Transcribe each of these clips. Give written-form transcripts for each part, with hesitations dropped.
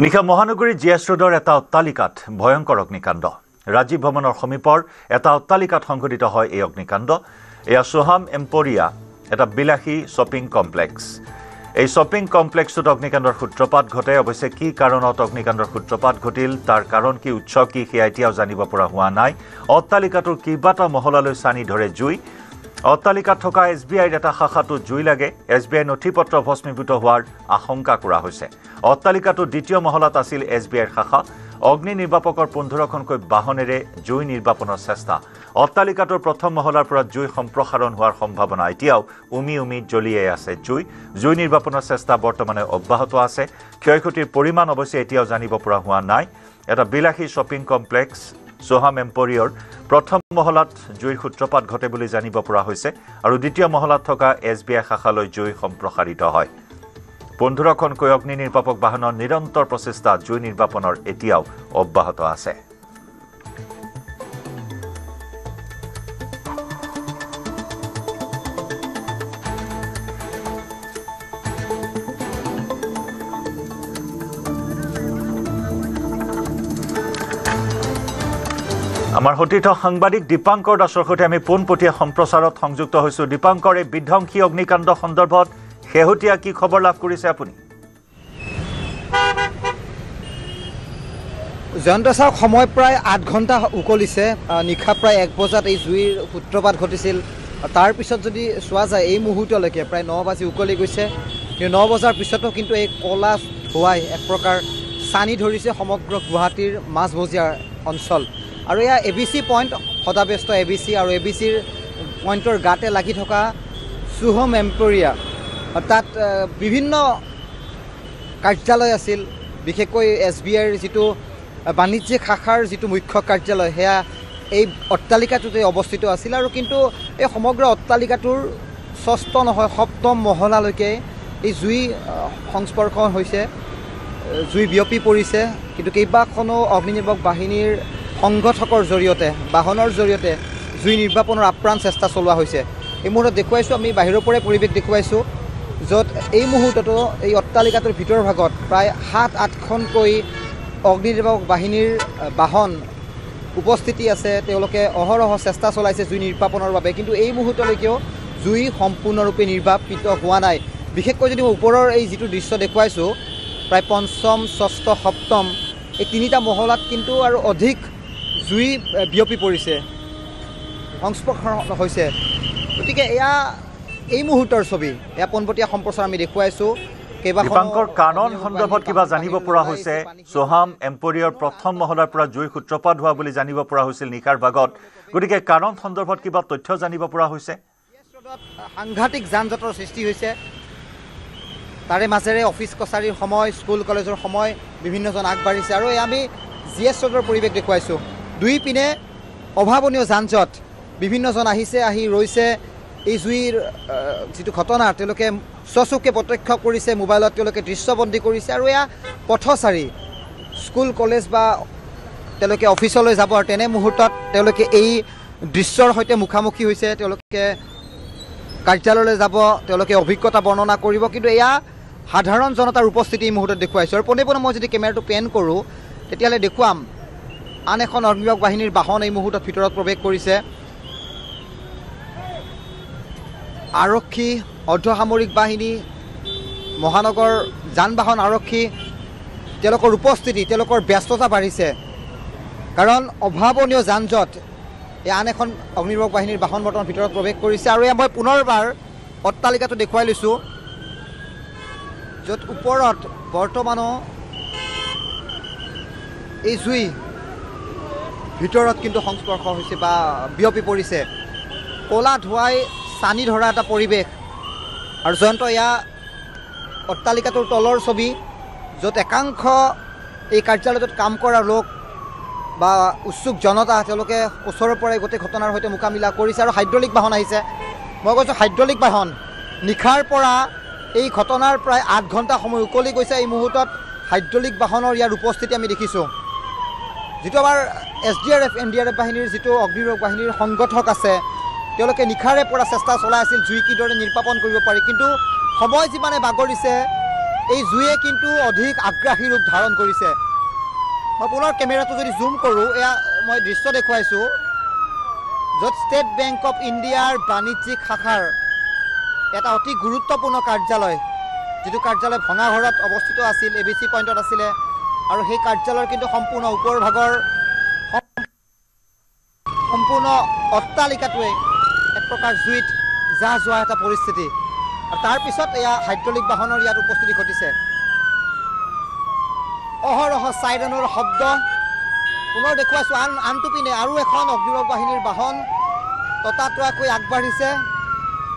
নিশা মহানগৰী জিএছ ৰোডৰ এটা অট্টালিকাত ভয়ংকৰ অগ্নিকাণ্ড ৰাজীৱ ভৱনৰ সমীপৰ এটা অট্টালিকাত সংঘটিত হয় এই অগ্নিকাণ্ড এয়া সোহাম এম্পোৰিয়া এটা বিলাসী শ্বপিং কমপ্লেক্স এই শ্বপিং কমপ্লেক্সত অগ্নিকাণ্ডৰ সূত্ৰপাত ঘটে অৱশ্যে কি কাৰণত অগ্নিকাণ্ডৰ সূত্ৰপাত ঘটিল তাৰ কাৰণ কি উৎস কি সেয়া এতিয়াও জানিব পৰা হোৱা নাই অট্টালিকাটোৰ কিবাটা মহলালৈ সানি ধৰে জুই অট্টালিকাত থকা এছবিআইৰ এটা শাখাটো জুই লাগে এছবিআই নথিপত্ৰ ভস্মীভূত হোৱাৰ আশংকা কৰা হৈছে অট্টালিকাটো দ্বিতীয় মহলাত আছিল এছবিআইৰ শাখা অগ্নি নিৰ্বাপকৰ 15খনকৈ বাহনেৰে জুই নিৰ্বাপনৰ চেষ্টা অট্টালিকাটোৰ প্ৰথম মহলাৰ পৰা জুই সম্প্ৰসাৰণ হোৱাৰ সম্ভাৱনা এতিয়াও উমি জ্বলিয়ে আছে জুই নিৰ্বাপনৰ চেষ্টা বৰ্তমানে অব্যাহত আছে ক্ষয়ক্ষতিৰ পৰিমাণ অৱশ্যে এতিয়াও জানিব পৰা হোৱা নাই এটা বিলাসী শ্বপিং কমপ্লেক্স সোহাম এম্পোৰিয়ৰ প্ৰথম মহলাত জুইৰ সূত্ৰপাত ঘটে বুলি জানিব পৰা হৈছে আৰু দ্বিতীয় মহলাত থকা এছবিআই শাখালৈ জুই সম্প্ৰসাৰিত হয় 15খনকৈ অগ্নি নিৰ্বাপক বাহনৰ নিৰন্তৰ প্ৰচেষ্টা জুই নিৰ্বাপনৰ এতিয়াও অব্যাহত আছে আমাৰ হতিত সাংবাদিক দীপাংকৰ দাসৰ সৈতে আমি পোনপটীয়া সম্প্ৰচাৰত সংযুক্ত হৈছো দীপাংকৰ এই বিধ্বংসী অগ্নিকাণ্ড সন্দৰ্ভত শেহতীয়া কি খবৰ লাভ কৰিছে আপুনি জয়ন্তছাওক সময় প্ৰায় 8 ঘণ্টা উকলিছে নিশা প্ৰায় 1 বজাত এই জুইৰ সূত্ৰপাত ঘটিছিল তাৰ পিছত যদি চোৱা যায় এই মুহূৰ্তলৈকে প্ৰায় 9 বাজি উকলি গৈছে কিন্তু 9 বজাৰ পিছতো কিন্তু এই কলা ধোঁৱাই এক প্ৰকাৰ সানি ধৰিছে সমগ্ৰ গুৱাহাটীৰ মাজমজিয়া অঞ্চল আৰু এয়া এবিসি পইণ্ট সদাব্যস্ত এবিসি আৰু এবিসিৰ পইণ্টৰ গাতে লাগি থকা সোহাম এম্পোৰিয়া তাত বিভিন্ন কাৰ্যালয় আছিল বিশেষকৈ এছবিআইৰ যিটো বাণিজ্যিক শাখাৰ যিটো মুখ্য কাৰ্যালয় সেয়া এই অট্টালিকাটোতে অৱস্থিত আছিল আৰু কিন্তু এই সমগ্ৰ অট্টালিকাটোৰ ষষ্ঠ নহয় সপ্তম মহলালৈকে এই জুই সংস্পৰ্শ হৈছে জুই বিয়পি পৰিছে কিন্তু কেইবাখনো অগ্নিনিৰ্বাপক বাহিনীৰ সংগঠকৰ জৰিয়তে বাহনৰ জৰিয়তে জুই নিৰ্বাপনৰ আপ্ৰাণ চেষ্টা চলোৱা হৈছে এই মুহূৰ্তত দেখুৱাইছোঁ আমি বাহিৰৰ পৰাই পৰিৱেশ দেখুৱাইছোঁ য'ত এই মুহূৰ্ততো এই অট্টালিকাটোৰ ভিতৰ ভাগত প্ৰায় 7-8খনকৈ অগ্নি নিৰ্বাপক বাহিনীৰ বাহন উপস্থিতি আছে তেওঁলোকে অহৰহ চেষ্টা চলাইছে জুই নিৰ্বাপনৰ বাবে কিন্তু এই মুহূৰ্তলৈকেও জুই সম্পূৰ্ণৰূপে নিৰ্বাপিত হোৱা নাই বিশেষকৈ যদি মই ওপৰৰ এই যিটো দৃশ্য দেখুৱাইছোঁ প্ৰায় 5ম 6ষ্ঠ 7ম এই তিনিটা মহলাত কিন্তু আৰু অধিক জুই বিয়পি পৰিছে সংস্পৰ্শ হৈছে গতিকে এয়া এই মুহূৰ্তৰ ছবি এয়া পোনপটীয়া সম্প্ৰচাৰ আমি দেখুৱাইছোঁ দীপাংকৰ কাৰণ সন্দৰ্ভত কিবা জানিব পৰা হৈছে সোহাম এম্পোৰিয়ৰ প্ৰথম মহলাৰ পৰা জুইৰ সূত্ৰপাত হোৱা বুলি জানিব পৰা হৈছিল নিশাৰ ভাগত গতিকে কাৰণ সন্দৰ্ভত কিবা তথ্য জানিব পৰা হৈছে সাংঘাতিক যান-জঁটৰ সৃষ্টি হৈছে তাৰে মাজেৰে অফিচ কছাৰীৰ সময় স্কুল কলেজৰ সময় বিভিন্নজন আগবাঢ়িছে আৰু আমি জিএছ ৰোডৰ পৰিৱেশ দেখুৱাইছোঁ দুই পিনে অভাৱনীয় যান-জঁট বিভিন্নজন আহিছে আহি ৰৈছে এই জুইৰ যিটো ঘটনা তেওঁলোকে স্বচক্ষে প্ৰত্যক্ষ কৰিছে মোবাইলত তেওঁলোকে দৃশ্যবন্দী কৰিছে আৰু এয়া পথচাৰী স্কুল কলেজ বা তেওঁলোকে অফিচলৈ যাব আৰু তেনে মুহূৰ্তত তেওঁলোকে এই দৃশ্যৰ সৈতে মুখামুখি হৈছে তেওঁলোকে কাৰ্যালয়লৈ যাব তেওঁলোকে অভিজ্ঞতা বৰ্ণনা কৰিব কিন্তু এয়া সাধাৰণ জনতাৰ উপস্থিতি এই মুহূৰ্তত দেখুৱাইছোঁ আৰু পোনে মই যদি কেমেৰাটো পেন কৰোঁ তেতিয়াহ'লে দেখুৱাম আন এখন অগ্নিনিৰ্বাপক বাহিনীৰ বাহন এই মুহূৰ্তত ভিতৰত প্ৰৱেশ কৰিছে আৰক্ষী অৰ্ধসামৰিক বাহিনী মহানগৰ যান বাহন আৰক্ষী তেওঁলোকৰ উপস্থিতি তেওঁলোকৰ ব্যস্ততা বাঢ়িছে কাৰণ অভাৱনীয় যান-জঁট এই আন এখন অগ্নিনিৰ্বাপক বাহিনীৰ বাহন বৰ্তমান ভিতৰত প্ৰৱেশ কৰিছে আৰু মই পুনৰবাৰ অট্টালিকাটো দেখুৱাই লৈছোঁ য'ত ওপৰত বৰ্তমানো এই জুই ভিতৰত কিন্তু সংস্পৰ্শ হৈছে বা বিয়পি পৰিছে ক'লা ধোঁৱাই সানি ধৰা এটা পৰিৱেশ আৰু জয়ন্ত এয়া অট্টালিকাটোৰ তলৰ ছবি য'ত একাংশ এই কাৰ্যালয়টোত কাম কৰা লোক বা উৎসুক জনতা তেওঁলোকে ওচৰৰ পৰাই গোটেই ঘটনাৰ সৈতে মোকাবিলা কৰিছে আৰু হাইড্ৰলিক বাহন আহিছে মই কৈছোঁ হাইড্ৰলিক বাহন নিশাৰ পৰা এই ঘটনাৰ প্ৰায় 8 ঘণ্টা সময় উকলি গৈছে এই মুহূৰ্তত হাইড্ৰলিক বাহনৰ ইয়াৰ উপস্থিতি আমি দেখিছোঁ যিটো আমাৰ SDRF NDRF বাহিনীৰ যিটো অগ্নিনিৰ্বাপক বাহিনীৰ সংগঠক আছে তেওঁলোকে নিশাৰে পৰা চেষ্টা চলাই আছিল জুই কিদৰে নিৰ্বাপন কৰিব পাৰি কিন্তু সময় যিমানে বাগৰিছে এই জুয়ে কিন্তু অধিক আগ্ৰাসী ৰূপ ধাৰণ কৰিছে। মই পুনৰ কেমেৰাটো যদি জুম কৰোঁ, এয়া মই দৃশ্য দেখুৱাইছোঁ য'ত ষ্টেট বেংক অফ ইণ্ডিয়াৰ বাণিজ্যিক শাখাৰ এটা অতি গুৰুত্বপূৰ্ণ কাৰ্যালয়, যিটো কাৰ্যালয় ভঙাঘৰত অৱস্থিত আছিল, ABC পইণ্টত আছিলে, আৰু সেই কাৰ্যালয়ৰ কিন্তু সম্পূৰ্ণ ওপৰ ভাগৰ সম্পূৰ্ণ অট্টালিকাটোৱে এক প্ৰকাৰ জুইত জাহ যোৱা এটা পৰিস্থিতি। আৰু তাৰপিছত এয়া হাইড্ৰলিক বাহনৰ ইয়াত উপস্থিতি ঘটিছে। অহৰহ চাইৰেনৰ শব্দ পুনৰ দেখুৱাইছোঁ। আনটো পিনে আৰু এখন অগ্নিৰক্ষক বাহিনীৰ বাহন ততাতৈয়াকৈ আগবাঢ়িছে।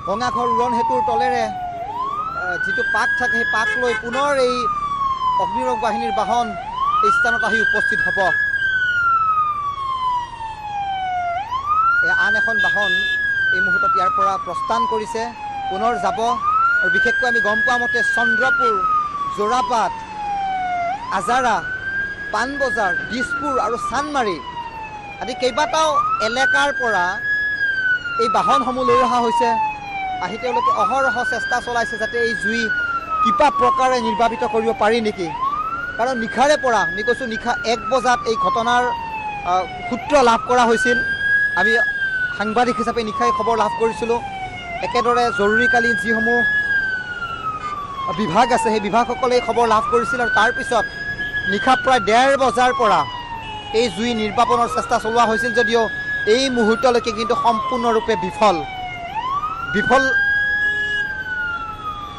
ভঙাঘৰ উৰণ সেতুৰ তলেৰে যিটো পাক থাকে, সেই পাক লৈ পুনৰ এই অগ্নিৰক্ষক বাহিনীৰ বাহন এই স্থানত আহি উপস্থিত হ'ব। আন এখন বাহন এই মুহূৰ্তত ইয়াৰ পৰা প্ৰস্থান কৰিছে, পুনৰ যাব। আৰু বিশেষকৈ আমি গম পোৱা মতে চন্দ্ৰপুৰ, যোৰাপাট, আজাৰা, পাণবজাৰ, দিছপুৰ আৰু চানমাৰী আদি কেইবাটাও এলেকাৰ পৰা এই বাহনসমূহ লৈ অহা হৈছে। আহি তেওঁলোকে অহৰহ চেষ্টা চলাইছে যাতে এই জুই কিবা প্ৰকাৰে নিৰ্বাপিত কৰিব পাৰি নেকি। কাৰণ নিশাৰে পৰা, আমি কৈছোঁ নিশা 1 বজাত এই ঘটনাৰ সূত্ৰ লাভ কৰা হৈছিল। আমি সাংবাদিক হিচাপে নিশাই খবৰ লাভ কৰিছিলোঁ। একেদৰে জৰুৰীকালীন যিসমূহ বিভাগ আছে, সেই বিভাগসকলে খবৰ লাভ কৰিছিল। আৰু তাৰপিছত নিশা প্ৰায় 1:30 বজাৰ পৰা এই জুই নিৰ্বাপনৰ চেষ্টা চলোৱা হৈছিল, যদিও এই মুহূৰ্তলৈকে কিন্তু সম্পূৰ্ণৰূপে বিফল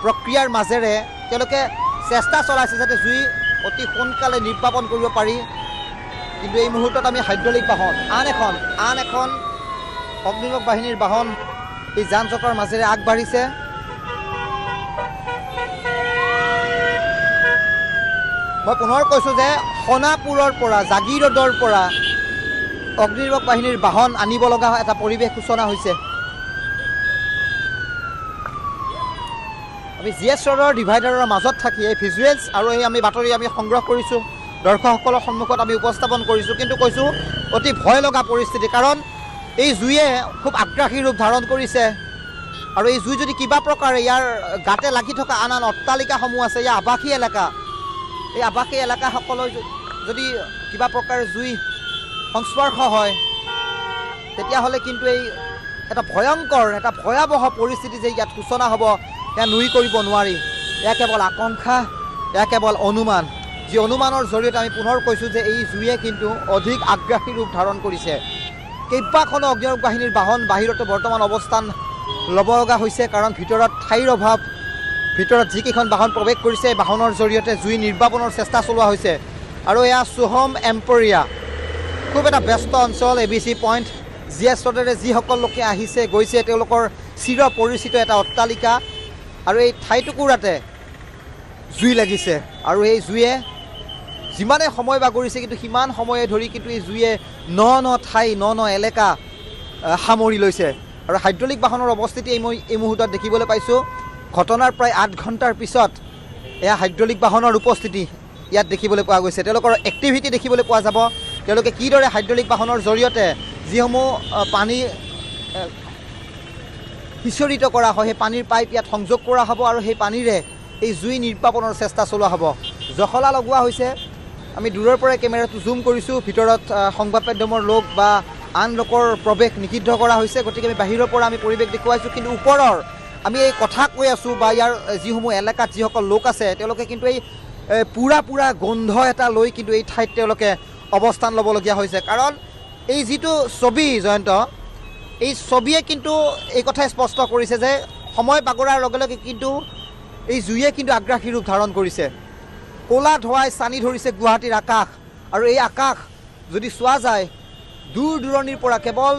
প্ৰক্ৰিয়াৰ মাজেৰে তেওঁলোকে চেষ্টা চলাইছে যাতে জুই অতি সোনকালে নিৰ্বাপন কৰিব পাৰি। কিন্তু এই মুহূৰ্তত আমি হাইড্ৰলিক বাহন, আন এখন অগ্নিৰক্ষক বাহিনীৰ বাহন এই যান জঁটৰ মাজেৰে আগবাঢ়িছে। মই পুনৰ কৈছোঁ যে সোণাপুৰৰ পৰা, জাগিৰোডৰ পৰা অগ্নিৰক্ষক বাহিনীৰ বাহন আনিব লগা এটা পৰিৱেশ সূচনা হৈছে। আমি GS ৰোডৰ ডিভাইডাৰৰ মাজত থাকি এই ভিজুৱেলছ আৰু এই বাতৰি আমি সংগ্ৰহ কৰিছোঁ, দৰ্শকসকলৰ সন্মুখত আমি উপস্থাপন কৰিছোঁ। কিন্তু কৈছোঁ অতি ভয় লগা পৰিস্থিতি, কাৰণ এই জুয়ে খুব আগ্ৰাসী ৰূপ ধাৰণ কৰিছে। আৰু এই জুই যদি কিবা প্ৰকাৰে ইয়াৰ গাতে লাগি থকা আন অট্টালিকাসমূহ আছে, ইয়াৰ আৱাসী এলেকা, এই আৱাসী এলেকাসকলৰ যদি কিবা প্ৰকাৰে জুই সংস্পৰ্শ হয়, তেতিয়াহ'লে কিন্তু এই এটা ভয়ংকৰ, এটা ভয়াৱহ পৰিস্থিতি যে ইয়াত সূচনা হ'ব, এয়া নুই কৰিব নোৱাৰি। এয়া কেৱল আকাংক্ষা, এয়া কেৱল অনুমান, যি অনুমানৰ জৰিয়তে আমি পুনৰ কৈছোঁ যে এই জুয়ে কিন্তু অধিক আগ্ৰাসী ৰূপ ধাৰণ কৰিছে। কেইবাখনো অগ্নিৰক্ষক বাহিনীৰ বাহন বাহিৰতে বৰ্তমান অৱস্থান ল'ব লগা হৈছে, কাৰণ ভিতৰত ঠাইৰ অভাৱ। ভিতৰত যিকেইখন বাহন প্ৰৱেশ কৰিছে, এই বাহনৰ জৰিয়তে জুই নিৰ্বাপনৰ চেষ্টা চলোৱা হৈছে। আৰু এয়া সোহম এম্পৰিয়া, খুব এটা ব্যস্ত অঞ্চল, ABC পইণ্ট। GS ৰোডেৰে যিসকল লোকে আহিছে গৈছে, তেওঁলোকৰ চিৰ পৰিচিত এটা অট্টালিকা। আৰু এই ঠাইটুকুৰাতে জুই লাগিছে। আৰু এই জুয়ে যিমানে সময় বাগৰিছে, কিন্তু সিমান সময়ে ধৰি কিন্তু এই জুয়ে ন ঠাই, ন এলেকা সামৰি লৈছে। আৰু হাইড্ৰলিক বাহনৰ অৱস্থিতি এই মুহূৰ্তত দেখিবলৈ পাইছোঁ। ঘটনাৰ প্ৰায় 8 ঘণ্টাৰ পিছত এয়া হাইড্ৰলিক বাহনৰ উপস্থিতি ইয়াত দেখিবলৈ পোৱা গৈছে। তেওঁলোকৰ এক্টিভিটি দেখিবলৈ পোৱা যাব। তেওঁলোকে কিদৰে হাইড্ৰলিক বাহনৰ জৰিয়তে যিসমূহ পানী সিঁচৰিত কৰা হয়, সেই পানীৰ পাইপ ইয়াত সংযোগ কৰা হ'ব, আৰু সেই পানীৰে এই জুই নিৰ্বাপনৰ চেষ্টা চলোৱা হ'ব। জখলা লগোৱা হৈছে। আমি দূৰৰ পৰাই কেমেৰাটো জুম কৰিছোঁ। ভিতৰত সংবাদ মাধ্যমৰ লোক বা আন লোকৰ প্ৰৱেশ নিষিদ্ধ কৰা হৈছে। গতিকে আমি বাহিৰৰ পৰা আমি পৰিৱেশ দেখুৱাইছোঁ, কিন্তু ওপৰৰ আমি এই কথা কৈ আছোঁ বা ইয়াৰ যিসমূহ এলেকাত যিসকল লোক আছে, তেওঁলোকে কিন্তু এই পুৰা গোন্ধ এটা লৈ কিন্তু এই ঠাইত তেওঁলোকে অৱস্থান ল'বলগীয়া হৈছে। কাৰণ এই যিটো ছবি, জয়ন্ত, এই ছবিয়ে কিন্তু এই কথাই স্পষ্ট কৰিছে যে সময় বাগৰাৰ লগে লগে কিন্তু এই জুয়ে কিন্তু আগ্ৰাসী ৰূপ ধাৰণ কৰিছে। ক'লা ধোঁৱাই চানি ধৰিছে গুৱাহাটীৰ আকাশ। আৰু এই আকাশ যদি চোৱা যায়, দূৰ দূৰণিৰ পৰা কেৱল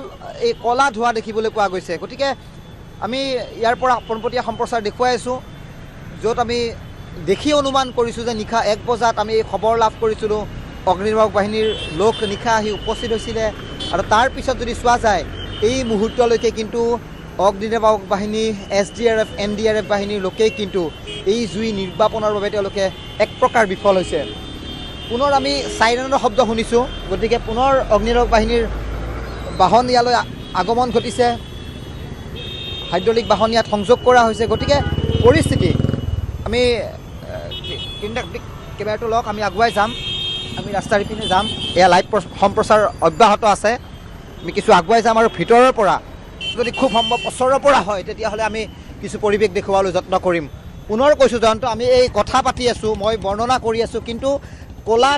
এই ক'লা ধোঁৱা দেখিবলৈ পোৱা গৈছে। গতিকে আমি ইয়াৰ পৰা পোনপটীয়া সম্প্ৰচাৰ দেখুৱাই আছোঁ, য'ত আমি দেখি অনুমান কৰিছোঁ যে নিশা 1 বজাত আমি এই খবৰ লাভ কৰিছিলোঁ, অগ্নিনিৰ্বাপক বাহিনীৰ লোক নিশা আহি উপস্থিত হৈছিলে। আৰু তাৰপিছত যদি চোৱা যায়, এই মুহূৰ্তলৈকে কিন্তু অগ্নিনিৰ্বাপক বাহিনী, SDRF, NDRF বাহিনীৰ লোকেই কিন্তু এই জুই নিৰ্বাপনৰ বাবে তেওঁলোকে এক প্ৰকাৰ বিফল হৈছে। পুনৰ আমি চাইৰেনৰ শব্দ শুনিছোঁ। গতিকে পুনৰ অগ্নিনিৰ্বাপক বাহিনীৰ বাহন ইয়ালৈ আগমন ঘটিছে, হাইড্ৰলিক বাহন ইয়াত সংযোগ কৰা হৈছে। গতিকে পৰিস্থিতি আমি কিন্তু কেমেৰাটো লওক, আমি আগুৱাই যাম, আমি ৰাস্তাৰ ইপিনে যাম। এয়া লাইভ সম্প্ৰচাৰ অব্যাহত আছে। আমি কিছু আগুৱাই যাম আৰু ভিতৰৰ পৰা যদি খুব সম্ভৱ ওচৰৰ পৰা হয় তেতিয়াহ'লে আমি কিছু পৰিৱেশ দেখুৱাবলৈ যত্ন কৰিম। পুনৰ কৈছোঁ জয়ন্ত, আমি এই কথা পাতি আছোঁ, মই বৰ্ণনা কৰি আছোঁ, কিন্তু ক'লা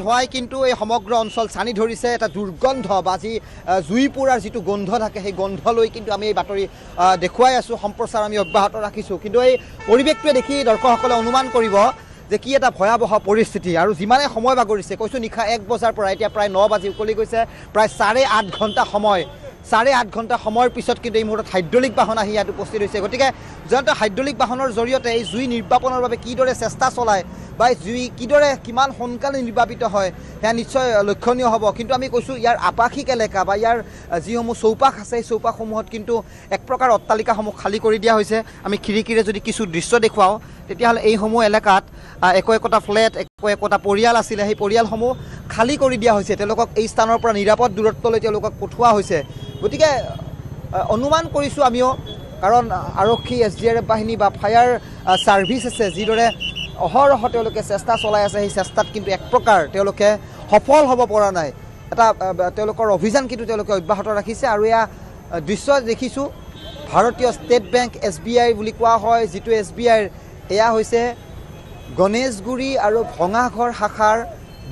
ধোঁৱাই কিন্তু এই সমগ্ৰ অঞ্চল ছানি ধৰিছে। এটা দুৰ্গন্ধ বা যি জুই পোৰাৰ যিটো গোন্ধ থাকে সেই গোন্ধ লৈ কিন্তু আমি এই বাতৰি দেখুৱাই আছোঁ, সম্প্ৰচাৰ আমি অব্যাহত ৰাখিছোঁ। কিন্তু এই পৰিৱেশটোৱে দেখি দৰ্শকসকলে অনুমান কৰিব যে কি এটা ভয়াৱহ পৰিস্থিতি। আৰু যিমানে সময় বাগৰিছে, কৈছোঁ নিশা 1 বজাৰ পৰা এতিয়া প্ৰায় 9 বাজি উকলি গৈছে, প্ৰায় 8.5 ঘণ্টা সময়। 8.5 ঘণ্টা সময়ৰ পিছত কিন্তু এই মুহূৰ্তত হাইড্ৰলিক বাহন আহি ইয়াত উপস্থিত হৈছে। গতিকে জয়ন্ত, হাইড্ৰলিক বাহনৰ জৰিয়তে এই জুই নিৰ্বাপনৰ বাবে কিদৰে চেষ্টা চলায় বা জুই কিমান সোনকালে নিৰ্বাপিত হয় সেয়া নিশ্চয় লক্ষণীয় হ'ব। কিন্তু আমি কৈছোঁ ইয়াৰ আৱাসিক এলেকা বা ইয়াৰ যিসমূহ চৌপাশ আছে সেই চৌপাশসমূহত কিন্তু এক প্ৰকাৰ অট্টালিকাসমূহ খালী কৰি দিয়া হৈছে। আমি খিৰিকীৰে যদি কিছু দৃশ্য দেখুৱাওঁ তেতিয়াহ'লে এইসমূহ এলেকাত একোটা ফ্লেট, একোটা পৰিয়াল আছিলে, সেই পৰিয়ালসমূহ খালী কৰি দিয়া হৈছে। তেওঁলোকক এই স্থানৰ পৰা নিৰাপদ দূৰত্বলৈ তেওঁলোকক পঠোৱা হৈছে। গতিকে অনুমান কৰিছোঁ আমিও, কাৰণ আৰক্ষী, SDRF বাহিনী বা ফায়াৰ ছাৰ্ভিচ আছে, যিদৰে অহৰহ তেওঁলোকে চেষ্টা চলাই আছে, সেই চেষ্টাত কিন্তু এক প্ৰকাৰ তেওঁলোকে সফল হ'ব পৰা নাই। এটা তেওঁলোকৰ অভিযান কিন্তু তেওঁলোকে অব্যাহত ৰাখিছে। আৰু এয়া দৃশ্য দেখিছোঁ, ভাৰতীয় ষ্টেট বেংক SBI বুলি কোৱা হয়, যিটো SBIৰ এয়া হৈছে গণেশগুৰি আৰু ভঙাঘৰ শাখাৰ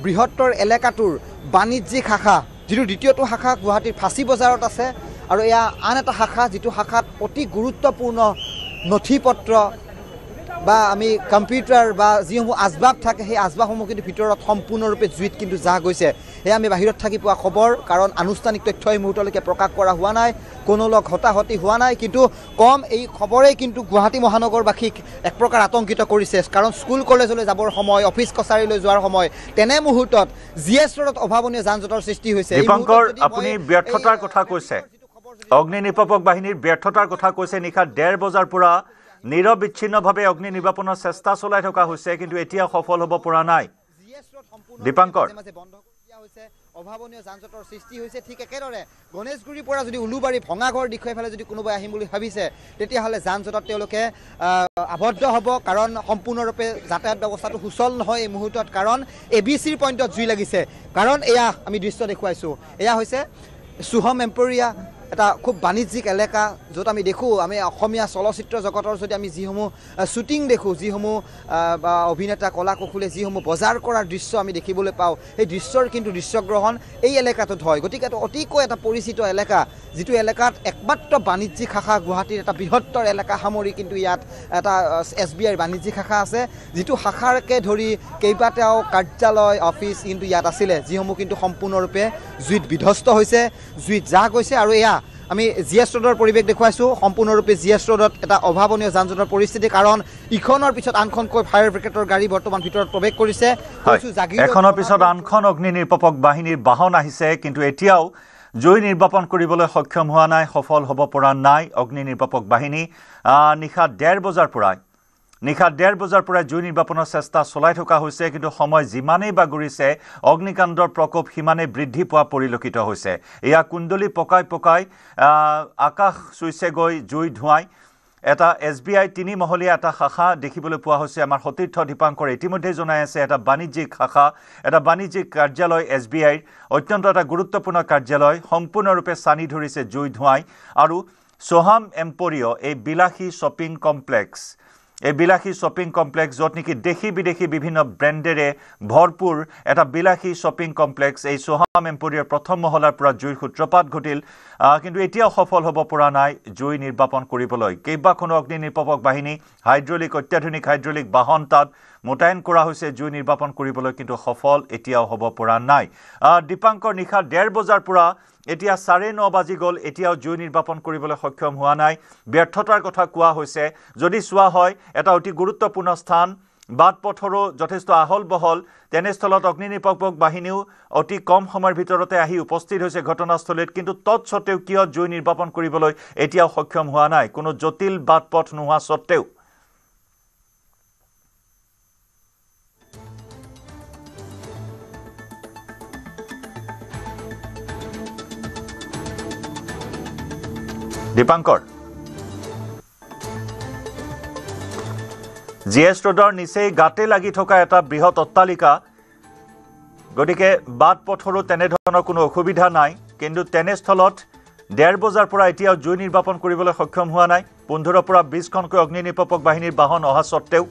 বৃহত্তৰ এলেকাটোৰ বাণিজ্যিক শাখা, যিটো দ্বিতীয়টো শাখা গুৱাহাটীৰ ফাঁচী বজাৰত আছে। আৰু এয়া আন এটা শাখা, যিটো শাখাত অতি গুৰুত্বপূৰ্ণ নথি পত্ৰ বা আমি কম্পিউটাৰ বা যিসমূহ আচবাব থাকে সেই আচবাবসমূহ কিন্তু ভিতৰত সম্পূৰ্ণৰূপে জুইত কিন্তু জাহ গৈছে। এয়া আমি বাহিৰত থাকি পোৱা খবৰ, কাৰণ আনুষ্ঠানিক তথ্য এই মুহূৰ্তলৈকে প্ৰকাশ কৰা হোৱা নাই, কোনো লগ হতাহতি হোৱা নাই। কিন্তু এই খবৰেই কিন্তু গুৱাহাটী মহানগৰবাসীক এক প্ৰকাৰ আতংকিত কৰিছে। কাৰণ স্কুল কলেজলৈ যাবৰ সময়, অফিচ কাছাৰীলৈ যোৱাৰ সময়, তেনে মুহূৰ্তত GS ৰোডত অভাৱনীয় যান জঁটৰ সৃষ্টি হৈছে। দীপঙ্কৰ, আপুনি ব্যৰ্থতাৰ কথা কৈছে, অগ্নি নিৰ্বাপক বাহিনীৰ ব্যৰ্থতাৰ কথা কৈছে। নিশা 1:30 বজাৰ পৰা নিৰবিচ্ছিন্নভাৱে অগ্নি নিৰ্বাপনৰ চেষ্টা চলাই থকা হৈছে, কিন্তু এতিয়া সফল হ'ব পৰা নাই। দীপঙ্কৰ, অভাৱনীয় যান জঁটৰ সৃষ্টি হৈছে। ঠিক একেদৰে গণেশগুৰিৰ পৰা যদি উলুবাৰী ভঙাঘৰ দিশৰ ফালে যদি কোনোবাই আহিম বুলি ভাবিছে তেতিয়াহ'লে যান জঁটত তেওঁলোকে আবদ্ধ হ'ব, কাৰণ সম্পূৰ্ণৰূপে যাতায়াত ব্যৱস্থাটো সুচল নহয় এই মুহূৰ্তত। কাৰণ ABCৰ পইণ্টত জুই লাগিছে। কাৰণ এয়া আমি দৃশ্য দেখুৱাইছোঁ, এয়া হৈছে চুহম এম্পৰিয়া, এটা খুব বাণিজ্যিক এলেকা, য'ত আমি দেখোঁ আমি অসমীয়া চলচ্চিত্ৰ জগতৰ যদি আমি যিসমূহ শ্বুটিং দেখোঁ, যিসমূহ বা অভিনেতা কলা কুশলে যিসমূহ বজাৰ কৰাৰ দৃশ্য আমি দেখিবলৈ পাওঁ, সেই দৃশ্যৰ কিন্তু দৃশ্যগ্ৰহণ এই এলেকাটোত হয়। গতিকে এইটো অতিকৈ এটা পৰিচিত এলেকা, যিটো এলেকাত একমাত্ৰ বাণিজ্যিক শাখা, গুৱাহাটীৰ এটা বৃহত্তৰ এলেকা সামৰি কিন্তু ইয়াত এটা SBIৰ বাণিজ্যিক শাখা আছে, যিটো শাখাকে ধৰি কেইবাটাও কাৰ্যালয়, অফিচ কিন্তু ইয়াত আছিলে, যিসমূহ কিন্তু সম্পূৰ্ণৰূপে জুইত বিধ্বস্ত হৈছে, জুইত জাহ গৈছে। আৰু এয়া আমি GS ৰোডৰ পৰিৱেশ দেখুৱাইছোঁ, সম্পূৰ্ণৰূপে GS ৰোডত এটা অভাৱনীয় যান জঁটৰ পৰিস্থিতি। কাৰণ ইখনৰ পিছত আনখনকৈ ফায়াৰ ব্ৰিগেডৰ গাড়ী বৰ্তমান ভিতৰত প্ৰৱেশ কৰিছে। এখনৰ পিছত আনখন অগ্নি নিৰ্বাপক বাহিনীৰ বাহন আহিছে, কিন্তু এতিয়াও জুই নিৰ্বাপন কৰিবলৈ সক্ষম হোৱা নাই, সফল হ'ব পৰা নাই অগ্নি নিৰ্বাপক বাহিনী। নিশা 1:30 বজাৰ পৰা জুই নিৰ্বাপনৰ চেষ্টা চলাই থকা হৈছে, কিন্তু সময় যিমানেই বাগৰিছে অগ্নিকাণ্ডৰ প্ৰকোপ সিমানেই বৃদ্ধি পোৱা পৰিলক্ষিত হৈছে। এয়া কুণ্ডলী পকাই আকাশ চুইছেগৈ জুই ধোঁৱাই। এটা SBI 3-মহলীয়া এটা শাখা দেখিবলৈ পোৱা হৈছে। আমাৰ সতীৰ্থ দীপাংকৰ ইতিমধ্যে জনাই আছে, এটা বাণিজ্যিক শাখা, এটা বাণিজ্যিক কাৰ্যালয় SBIৰ, অত্যন্ত এটা গুৰুত্বপূৰ্ণ কাৰ্যালয়, সম্পূৰ্ণৰূপে ছানি ধৰিছে জুই ধোঁৱাই। আৰু সোহাম এম্পৰিয়, এই বিলাসী শ্বপিং কমপ্লেক্স, য'ত নেকি দেশী বিদেশী বিভিন্ন ব্ৰেণ্ডেৰে ভৰপূৰ এটা বিলাসী শ্বপিং কমপ্লেক্স, এই সোহাম এম্পৰিয়ৰ প্ৰথম মহলাৰ পৰা জুইৰ সূত্ৰপাত ঘটিল, কিন্তু এতিয়াও সফল হ'ব পৰা নাই জুই নিৰ্বাপন কৰিবলৈ। কেইবাখনো অগ্নি নিৰ্বাপক বাহিনী, অত্যাধুনিক হাইড্ৰলিক বাহন তাত মোতায়েন কৰা হৈছে জুই নিৰ্বাপন কৰিবলৈ, কিন্তু সফল এতিয়াও হ'ব পৰা নাই। দীপাংকৰ, নিশা 1:30 বজাৰ পৰা এতিয়া 9:30 বাজি গ'ল, এতিয়াও জুই নিৰ্বাপন কৰিবলৈ সক্ষম হোৱা নাই। ব্যৰ্থতাৰ কথা কোৱা হৈছে। যদি চোৱা হয়, এটা অতি গুৰুত্বপূৰ্ণ স্থান, বাট পথৰো যথেষ্ট আহল বহল, তেনেস্থলত অগ্নি নিৰ্বাপক বাহিনীও অতি কম সময়ৰ ভিতৰতে আহি উপস্থিত হৈছে ঘটনাস্থলীত, কিন্তু তৎসত্ত্বেও কিয় জুই নিৰ্বাপন কৰিবলৈ এতিয়াও সক্ষম হোৱা নাই, কোনো জটিল বাট পথ নোহোৱা স্বত্তেও? দীপাংকৰ, GS ৰোডৰ নিচেই গাতে লাগি থকা এটা বৃহৎ অট্টালিকা গতিকে বাট পথৰো তেনেধৰণৰ কোনো অসুবিধা নাই কিন্তু তেনেস্থলত 1:30 বজাৰ পৰা এতিয়াও জুই নিৰ্বাপন কৰিবলৈ সক্ষম হোৱা নাই 15 পৰা 20 খনকৈ অগ্নি নিৰ্বাপক বাহিনীৰ বাহন অহা সত্ত্বেও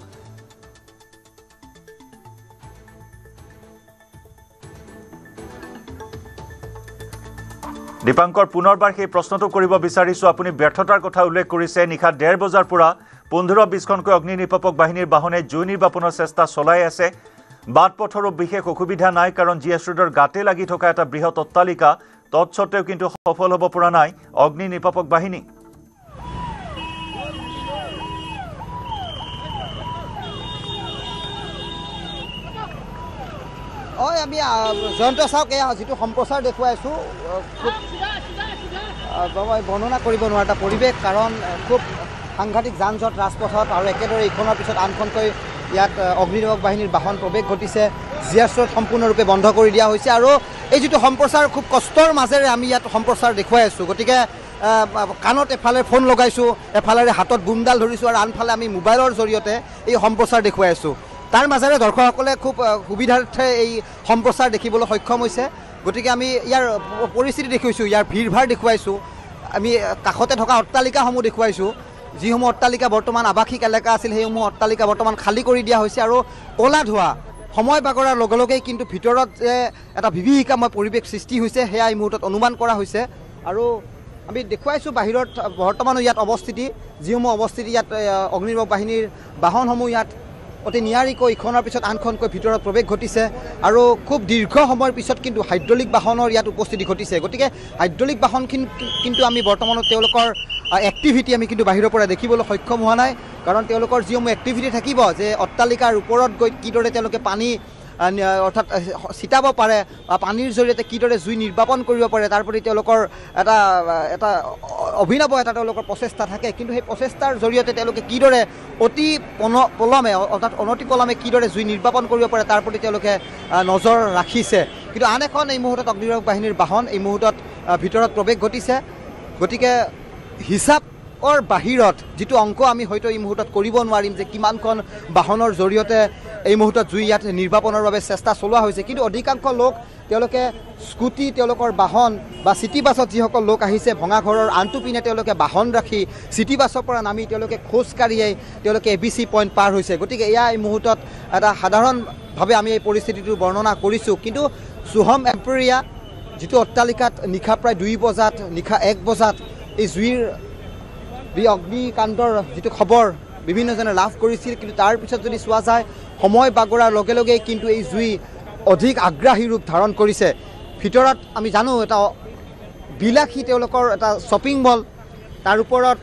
দীপাংকৰ পুনৰবাৰ সেই প্ৰশ্নটো কৰিব বিচাৰিছো আপুনি ব্যৰ্থতাৰ কথা উল্লেখ কৰিছে নিখা 1:30 বজাৰ পৰা 15-20 খনকৈ অগ্নি নিৰ্বাপক বাহিনীৰ বাহনে জুই নিৰ্বাপনৰ চেষ্টা চলাই আছে বাট পথৰো বিশেষ অসুবিধা নাই কাৰণ GS ৰোডৰ গাতে লাগি থকা এটা বৃহৎ অট্টালিকা তৎসত্ত্বেও কিন্তু সফল হ'ব পৰা নাই অগ্নি নিৰ্বাপক বাহিনী আমি জয়ন্ত চাওক এয়া যিটো সম্প্ৰচাৰ দেখুৱাইছো খুব বৰ্ণনা কৰিব নোৱাৰা এটা পৰিৱেশ কাৰণ খুব সাংঘাতিক যান জঁট ৰাজপথত আৰু একেদৰে ইখনৰ পিছত আনখনকৈ ইয়াত অগ্নিনিৰ্বাপক বাহিনীৰ বাহন প্ৰৱেশ ঘটিছে GS ৰোড সম্পূৰ্ণৰূপে বন্ধ কৰি দিয়া হৈছে আৰু এই যিটো সম্প্ৰচাৰ খুব কষ্টৰ মাজেৰে আমি ইয়াত সম্প্ৰচাৰ দেখুৱাই আছোঁ গতিকে কাণত এফালে ফোন লগাইছোঁ এফালেৰে হাতত বুমডাল ধৰিছোঁ আৰু আনফালে আমি মোবাইলৰ জৰিয়তে এই সম্প্ৰচাৰ দেখুৱাই আছোঁ তাৰ মাজেৰে দৰ্শকসকলে খুব সুবিধাৰ্থে এই সম্প্ৰচাৰ দেখিবলৈ সক্ষম হৈছে গতিকে আমি ইয়াৰ পৰিস্থিতি দেখুৱাইছোঁ ইয়াৰ ভিৰ ভাৰ দেখুৱাইছোঁ আমি কাষতে থকা অট্টালিকাসমূহ দেখুৱাইছোঁ যিসমূহ অট্টালিকা বৰ্তমান আৱাসিক এলেকা আছিল সেইসমূহ অট্টালিকা বৰ্তমান খালী কৰি দিয়া হৈছে আৰু ক'লা ধোঁৱা সময় বাগৰাৰ লগে লগেই কিন্তু ভিতৰত যে এটা বিভীষিকাময় পৰিৱেশ সৃষ্টি হৈছে সেয়া এই মুহূৰ্তত অনুমান কৰা হৈছে আৰু আমি দেখুৱাইছোঁ বাহিৰত বৰ্তমানো ইয়াত অৱস্থিতি যিসমূহ অৱস্থিতি ইয়াত অগ্নিনিৰ্বাপক বাহিনীৰ বাহনসমূহ ইয়াত অতি নিয়াৰিকৈ ইখনৰ পিছত আনখনকৈ ভিতৰত প্ৰৱেশ ঘটিছে আৰু খুব দীৰ্ঘ সময়ৰ পিছত কিন্তু হাইড্ৰলিক বাহনৰ ইয়াত উপস্থিতি ঘটিছে গতিকে হাইড্ৰলিক বাহনখিনি কিন্তু আমি বৰ্তমানত তেওঁলোকৰ এক্টিভিটি আমি কিন্তু বাহিৰৰ পৰা দেখিবলৈ সক্ষম হোৱা নাই কাৰণ তেওঁলোকৰ যিসমূহ এক্টিভিটি থাকিব যে অট্টালিকাৰ ওপৰত গৈ কিদৰে তেওঁলোকে পানী অৰ্থাৎ ছিটাব পাৰে বা পানীৰ জৰিয়তে কিদৰে জুই নিৰ্বাপন কৰিব পাৰে তাৰ প্ৰতি তেওঁলোকৰ এটা অভিনৱ এটা তেওঁলোকৰ প্ৰচেষ্টা থাকে কিন্তু সেই প্ৰচেষ্টাৰ জৰিয়তে তেওঁলোকে কিদৰে অতি পলমে অৰ্থাৎ অনতিপলমে কিদৰে জুই নিৰ্বাপন কৰিব পাৰে তাৰ প্ৰতি তেওঁলোকে নজৰ ৰাখিছে কিন্তু আন এখন এই মুহূৰ্তত অগ্নিনিৰ্বাপক বাহিনীৰ বাহন এই মুহূৰ্তত ভিতৰত প্ৰৱেশ ঘটিছে গতিকে হিচাপৰ বাহিৰত যিটো অংক আমি হয়তো এই মুহূৰ্তত কৰিব নোৱাৰিম যে কিমানখন বাহনৰ জৰিয়তে এই মুহূৰ্তত জুই ইয়াত নিৰ্বাপনৰ বাবে চেষ্টা চলোৱা হৈছে কিন্তু অধিকাংশ লোক তেওঁলোকে স্কুটি তেওঁলোকৰ বাহন বা চিটি বাছত যিসকল লোক আহিছে ভঙাঘৰৰ আনটো পিনে তেওঁলোকে বাহন ৰাখি চিটি বাছৰ পৰা নামি তেওঁলোকে খোজকাঢ়িয়েই তেওঁলোকে ABC পইণ্ট পাৰ হৈছে গতিকে এয়া এই মুহূৰ্তত এটা সাধাৰণভাৱে আমি এই পৰিস্থিতিটো বৰ্ণনা কৰিছোঁ কিন্তু চুহম এম্পেৰিয়া যিটো অট্টালিকাত নিশা প্ৰায় 2 বজাত নিশা 1 বজাত এই জুইৰ অগ্নিকাণ্ডৰ যিটো খবৰ বিভিন্নজনে লাভ কৰিছিল কিন্তু তাৰ পিছত যদি চোৱা যায় সময় বাগৰাৰ লগে লগেই কিন্তু এই জুই অধিক আগ্ৰাহী ৰূপ ধাৰণ কৰিছে ভিতৰত আমি জানো এটা বিলাসী তেওঁলোকৰ এটা শ্বপিং মল তাৰ ওপৰত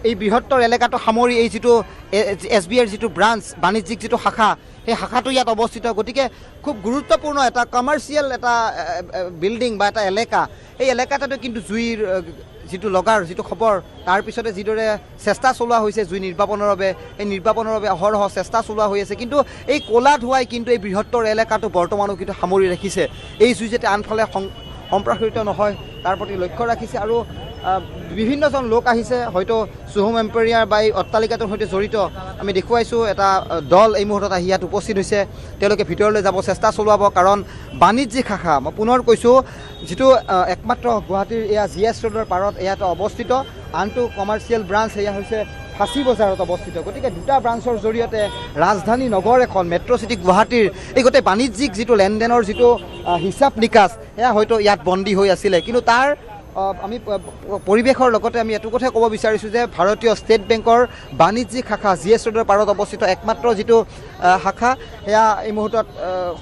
এই বৃহত্তৰ এলেকাটো সামৰি এই যিটো SBIৰ যিটো ব্ৰাঞ্চ বাণিজ্যিক যিটো শাখা সেই শাখাটো ইয়াত অৱস্থিত গতিকে খুব গুৰুত্বপূৰ্ণ এটা কমাৰ্চিয়েল এটা বিল্ডিং বা এটা এলেকা এই এলেকাটোতে কিন্তু জুইৰ যিটো লগাৰ যিটো খবৰ তাৰ পিছতে যিদৰে চেষ্টা চলোৱা হৈছে জুই নিৰ্বাপনৰ বাবে এই নিৰ্বাপনৰ বাবে অহৰহ চেষ্টা চলোৱা হৈ আছে কিন্তু এই ক'লা ধোঁৱাই কিন্তু এই বৃহত্তৰ এলেকাটো বৰ্তমানো কিন্তু সামৰি ৰাখিছে এই জুই যাতে আনফালে সম্প্ৰসাৰিত নহয় তাৰ প্ৰতি লক্ষ্য ৰাখিছে আৰু বিভিন্নজন লোক আহিছে হয়তো চুহম এম্পেৰিয়াৰ বা এই অট্টালিকাটোৰ সৈতে জড়িত আমি দেখুৱাইছোঁ এটা দল এই মুহূৰ্তত আহি ইয়াত উপস্থিত হৈছে তেওঁলোকে ভিতৰলৈ যাব চেষ্টা চলাব কাৰণ বাণিজ্যিক শাখা মই পুনৰ কৈছোঁ যিটো একমাত্ৰ গুৱাহাটীৰ এয়া GS ৰোডৰ পাৰত এয়াত অৱস্থিত আনটো কমাৰ্চিয়েল ব্ৰাঞ্চ এয়া হৈছে ফাঁচী বজাৰত অৱস্থিত গতিকে দুটা ব্ৰাঞ্চৰ জৰিয়তে ৰাজধানী নগৰ এখন মেট্ৰ' চিটি গুৱাহাটীৰ এই গোটেই বাণিজ্যিক যিটো লেনদেনৰ যিটো হিচাপ নিকাচ এয়া হয়তো ইয়াত বন্দী হৈ আছিলে কিন্তু তাৰ আমি পৰিৱেশৰ লগতে আমি এইটো কথাই ক'ব বিচাৰিছোঁ যে ভাৰতীয় ষ্টেট বেংকৰ বাণিজ্যিক শাখা GS ৰোডৰ পাৰত অৱস্থিত একমাত্ৰ যিটো শাখা সেয়া এই মুহূৰ্তত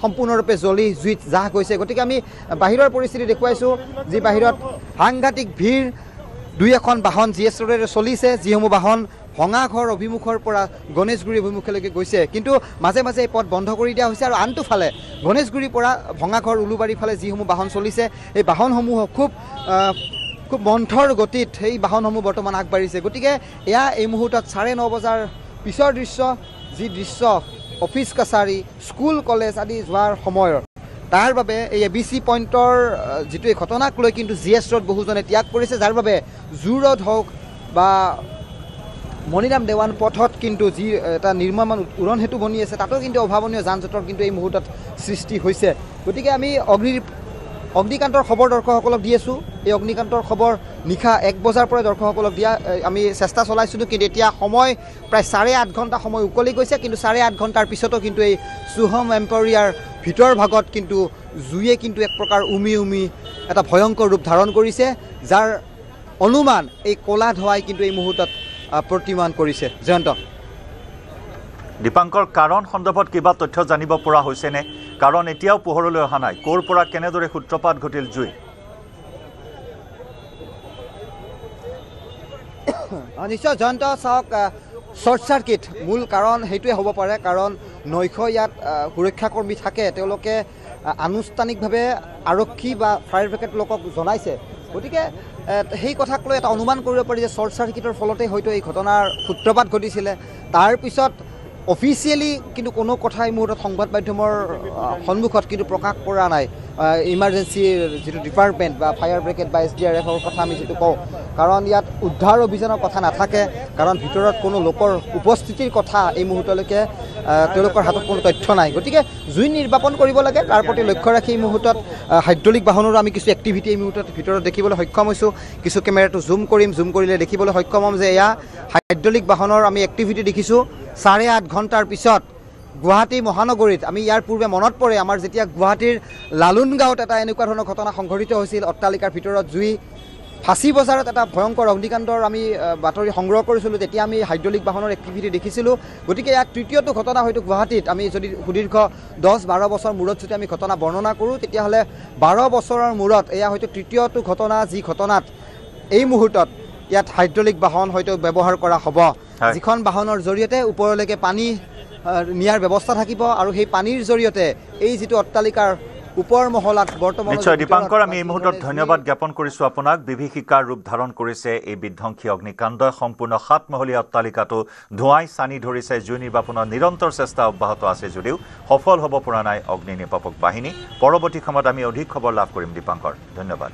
সম্পূৰ্ণৰূপে জ্বলি জুইত জাহ গৈছে গতিকে আমি বাহিৰৰ পৰিস্থিতি দেখুৱাইছোঁ যি বাহিৰত সাংঘাতিক ভিৰ 2-এখন বাহন GS ৰোডেৰে চলিছে যিসমূহ বাহন ভঙাঘৰ অভিমুখৰ পৰা গণেশগুৰি অভিমুখলৈকে গৈছে কিন্তু মাজে মাজে এই পথ বন্ধ কৰি দিয়া হৈছে আৰু আনটো ফালে গণেশগুৰিৰ পৰা ভঙাঘৰ উলুবাৰীৰ ফালে যিসমূহ বাহন চলিছে এই বাহনসমূহ খুব মন্থৰ গতিত সেই বাহনসমূহ বৰ্তমান আগবাঢ়িছে গতিকে এয়া এই মুহূৰ্তত 9:30 বজাৰ পিছৰ দৃশ্য যি দৃশ্য অফিচ কাছাৰী স্কুল কলেজ আদি যোৱাৰ সময়ৰ তাৰ বাবে এই ABC পইণ্টৰ যিটো এই ঘটনাক লৈ কিন্তু GS ৰোড বহুজনে ত্যাগ কৰিছে যাৰ বাবে জু ৰোড হওক বা মণিৰাম দেৱান পথত কিন্তু যি এটা নিৰ্মাণ উৰণ সেতু বনি আছে তাতো কিন্তু অভাৱনীয় যান জঁটৰ কিন্তু এই মুহূৰ্তত সৃষ্টি হৈছে গতিকে আমি অগ্নিকাণ্ডৰ খবৰ দৰ্শকসকলক দি আছোঁ এই অগ্নিকাণ্ডৰ খবৰ নিশা 1 বজাৰ পৰা দৰ্শকসকলক দিয়া আমি চেষ্টা চলাইছিলোঁ কিন্তু এতিয়া সময় প্ৰায় 8.5 ঘণ্টা সময় উকলি গৈছে কিন্তু 8.5 ঘণ্টাৰ পিছতো কিন্তু এই সোহম এম্পৰিয়াৰ ভিতৰ ভাগত কিন্তু জুয়ে কিন্তু এক প্ৰকাৰ উমি এটা ভয়ংকৰ ৰূপ ধাৰণ কৰিছে যাৰ অনুমান এই কলা ধোঁৱাই কিন্তু এই মুহূৰ্তত প্ৰতিমান কৰিছে জয়ন্ত দীপাংকৰ কাৰণ সন্দৰ্ভত কিবা তথ্য জানিব পৰা হৈছেনে কাৰণ এতিয়াও পোহৰলৈ অহা নাই ক'ৰ পৰা কেনেদৰে সূত্ৰপাত ঘটিল জুই নিশ্চয় জয়ন্ত চাওক শ্বৰ্ট চাৰ্কিট মূল কাৰণ সেইটোৱে হ'ব পাৰে কাৰণ নৈশ ইয়াত সুৰক্ষাকৰ্মী থাকে তেওঁলোকে আনুষ্ঠানিকভাৱে আৰক্ষী বা ফায়াৰ ব্ৰিগেড লোকক জনাইছে গতিকে সেই কথাক লৈ এটা অনুমান কৰিব পাৰি যে শ্বৰ্ট চাৰ্কিটৰ ফলতে হয়তো এই ঘটনাৰ সূত্ৰপাত ঘটিছিলে তাৰপিছত অফিচিয়েলি কিন্তু কোনো কথা এই মুহূৰ্তত সংবাদ মাধ্যমৰ সন্মুখত কিন্তু প্ৰকাশ কৰা নাই ইমাৰ্জেঞ্চিৰ যিটো ডিপাৰ্টমেণ্ট বা ফায়াৰ ব্ৰিগেড বা SDRFৰ কথা আমি যিটো কওঁ কাৰণ ইয়াত উদ্ধাৰ অভিযানৰ কথা নাথাকে কাৰণ ভিতৰত কোনো লোকৰ উপস্থিতিৰ কথা এই মুহূৰ্তলৈকে তেওঁলোকৰ হাতত কোনো তথ্য নাই গতিকে জুই নিৰ্বাপন কৰিব লাগে তাৰ প্ৰতি লক্ষ্য ৰাখি এই মুহূৰ্তত হাইড্ৰলিক বাহনৰো আমি কিছু এক্টিভিটি এই মুহূৰ্তত ভিতৰত দেখিবলৈ সক্ষম হৈছোঁ কিছু কেমেৰাটো জুম কৰিলে দেখিবলৈ সক্ষম হ'ম যে এয়া হাইড্ৰলিক বাহনৰ আমি এক্টিভিটি দেখিছোঁ 8.5 ঘণ্টাৰ পিছত গুৱাহাটী মহানগৰীত আমি ইয়াৰ পূৰ্বে মনত পৰে আমাৰ যেতিয়া গুৱাহাটীৰ লালুনগাঁৱত এটা এনেকুৱা ধৰণৰ ঘটনা সংঘটিত হৈছিল অট্টালিকাৰ ভিতৰত জুই ফাঁচী বজাৰত এটা ভয়ংকৰ অগ্নিকাণ্ডৰ আমি বাতৰি সংগ্ৰহ কৰিছিলোঁ তেতিয়া আমি হাইড্ৰলিক বাহনৰ এক্টিভিটি দেখিছিলোঁ গতিকে ইয়াত তৃতীয়টো ঘটনা হয়তো গুৱাহাটীত আমি যদি সুদীৰ্ঘ 10-12 বছৰ মূৰত যদি আমি ঘটনা বৰ্ণনা কৰোঁ তেতিয়াহ'লে 12 বছৰৰ মূৰত এয়া হয়তো তৃতীয়টো ঘটনা যি ঘটনাত এই মুহূৰ্তত ইয়াত হাইড্ৰলিক বাহন হয়তো ব্যৱহাৰ কৰা হ'ব যিখন বাহনৰ জৰিয়তে ওপৰলৈকে পানী নিয়াৰ ব্যৱস্থা থাকিব আৰু সেই পানীৰ জৰিয়তে এই যিটো অট্টালিকাৰ ওপৰ মহলাত বৰ্তমান নিশ্চয় দীপাংকৰ আমি এই মুহূৰ্তত ধন্যবাদ জ্ঞাপন কৰিছোঁ আপোনাক বিভীষিকাৰ ৰূপ ধাৰণ কৰিছে এই বিধ্বংসী অগ্নিকাণ্ডই সম্পূৰ্ণ 7-মহলীয়া অট্টালিকাটো ধোঁৱাই চানি ধৰিছে জুই নিৰ্বাপনৰ নিৰন্তৰ চেষ্টা অব্যাহত আছে যদিও সফল হ'ব পৰা নাই অগ্নি নিৰ্বাপক বাহিনী পৰৱৰ্তী সময়ত আমি অধিক খবৰ লাভ কৰিম দীপাংকৰ ধন্যবাদ